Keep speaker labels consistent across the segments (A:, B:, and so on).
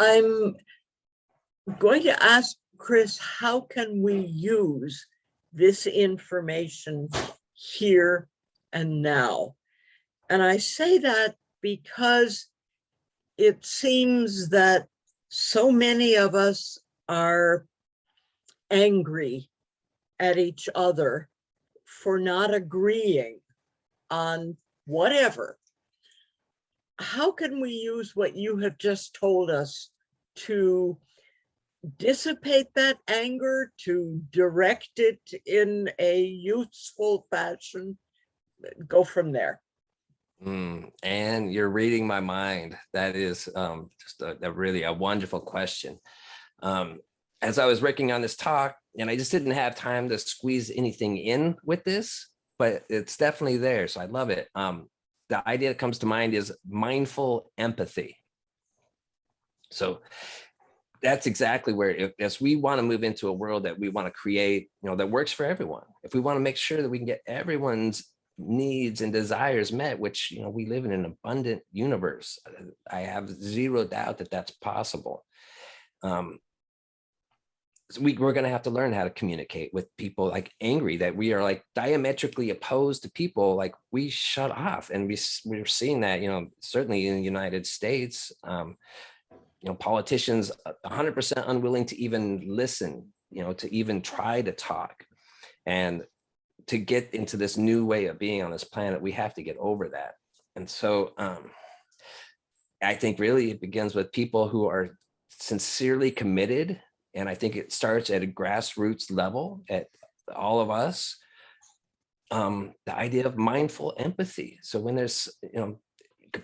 A: I'm going to ask Chris, how can we use this information here and now? And I say that because it seems that so many of us are angry at each other for not agreeing on whatever. How can we use what you have just told us to dissipate that anger, to direct it in a useful fashion? Go from there.
B: And you're reading my mind. That is just a really a wonderful question. As I was working on this talk, and I just didn't have time to squeeze anything in with this, but it's definitely there. So I love it. The idea that comes to mind is mindful empathy. So that's exactly where, as we want to move into a world that we want to create, that works for everyone. If we want to make sure that we can get everyone's needs and desires met, which, we live in an abundant universe. I have zero doubt that that's possible. So we're going to have to learn how to communicate with people like angry, that we are like diametrically opposed to people, like we shut off. And we're seeing that, certainly in the United States, politicians 100% unwilling to even listen, to even try to talk. And to get into this new way of being on this planet, we have to get over that. And so I think really it begins with people who are sincerely committed. And I think it starts at a grassroots level at all of us. The idea of mindful empathy. So when there's,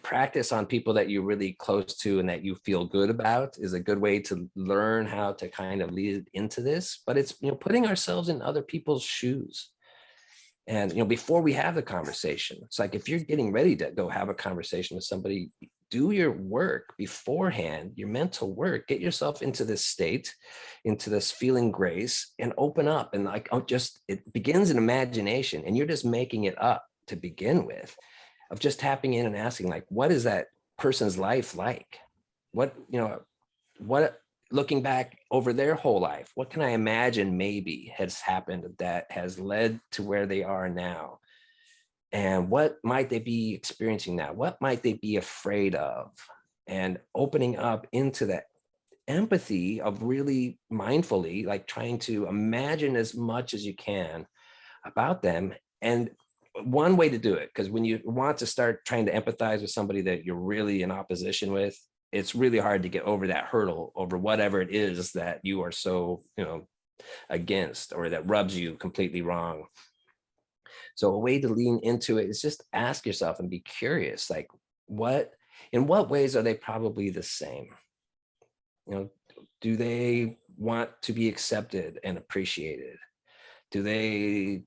B: practice on people that you're really close to and that you feel good about is a good way to learn how to kind of lead into this. But it's, putting ourselves in other people's shoes. And, before we have the conversation, it's like, if you're getting ready to go have a conversation with somebody, do your work beforehand, your mental work, get yourself into this state, into this feeling grace, and open up. And it begins in imagination, and you're just making it up to begin with, of just tapping in and asking, like, what is that person's life like? What looking back over their whole life, what can I imagine maybe has happened that has led to where they are now? And what might they be experiencing now? What might they be afraid of? And opening up into that empathy of really mindfully, like trying to imagine as much as you can about them. And one way to do it, because when you want to start trying to empathize with somebody that you're really in opposition with, it's really hard to get over that hurdle over whatever it is that you are so, against, or that rubs you completely wrong. So a way to lean into it is just ask yourself and be curious, like, in what ways are they probably the same? Do they want to be accepted and appreciated? Do they,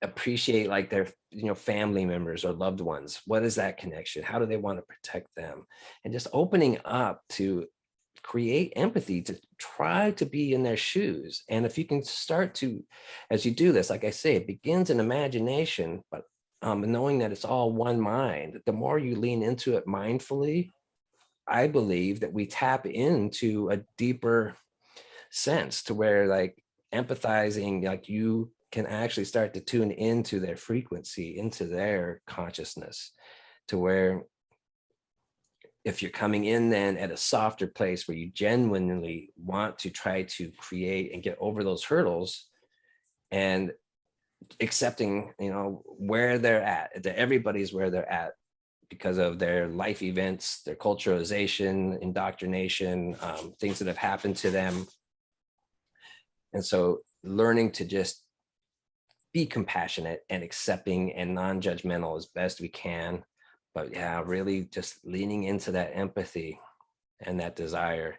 B: appreciate like their family members or loved ones? What is that connection? How do they want to protect them? And just opening up to create empathy, to try to be in their shoes. And if you can start to, as you do this, like I say, it begins in imagination, but knowing that it's all one mind, the more you lean into it mindfully, I believe that we tap into a deeper sense to where, like, empathizing, like, you can actually start to tune into their frequency, into their consciousness, to where if you're coming in then at a softer place where you genuinely want to try to create and get over those hurdles, and accepting, where they're at, that everybody's where they're at because of their life events, their culturalization, indoctrination, things that have happened to them. And so learning to just be compassionate and accepting and non-judgmental as best we can. But yeah, really just leaning into that empathy and that desire.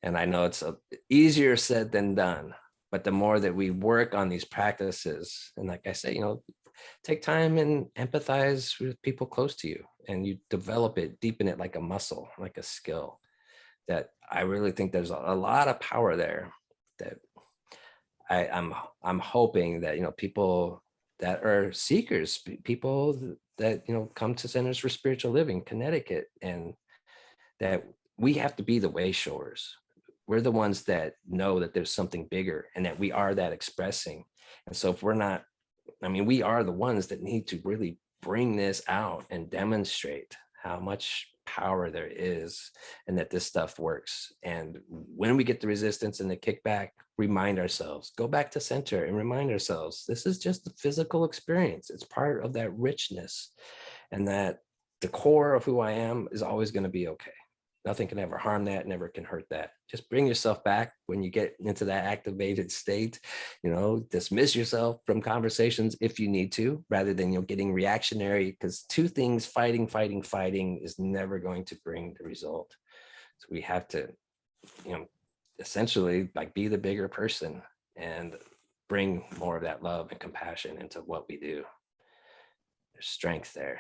B: And I know it's easier said than done, but the more that we work on these practices, and like I say, take time and empathize with people close to you, and you develop it, deepen it like a muscle, like a skill, that I really think there's a lot of power there, that I'm hoping that, people that are seekers, people that, come to Centers for Spiritual Living, Connecticut, and that we have to be the way showers. We're the ones that know that there's something bigger and that we are that expressing. And so if we're not, I mean, we are the ones that need to really bring this out and demonstrate how much power there is and that this stuff works. And when we get the resistance and the kickback, remind ourselves, go back to center and remind ourselves, this is just the physical experience. It's part of that richness, and that the core of who I am is always going to be okay. Nothing can ever harm that, never can hurt that. Just bring yourself back when you get into that activated state, dismiss yourself from conversations if you need to, rather than, getting reactionary, because two things, fighting is never going to bring the result. So we have to, essentially like be the bigger person and bring more of that love and compassion into what we do. There's strength there.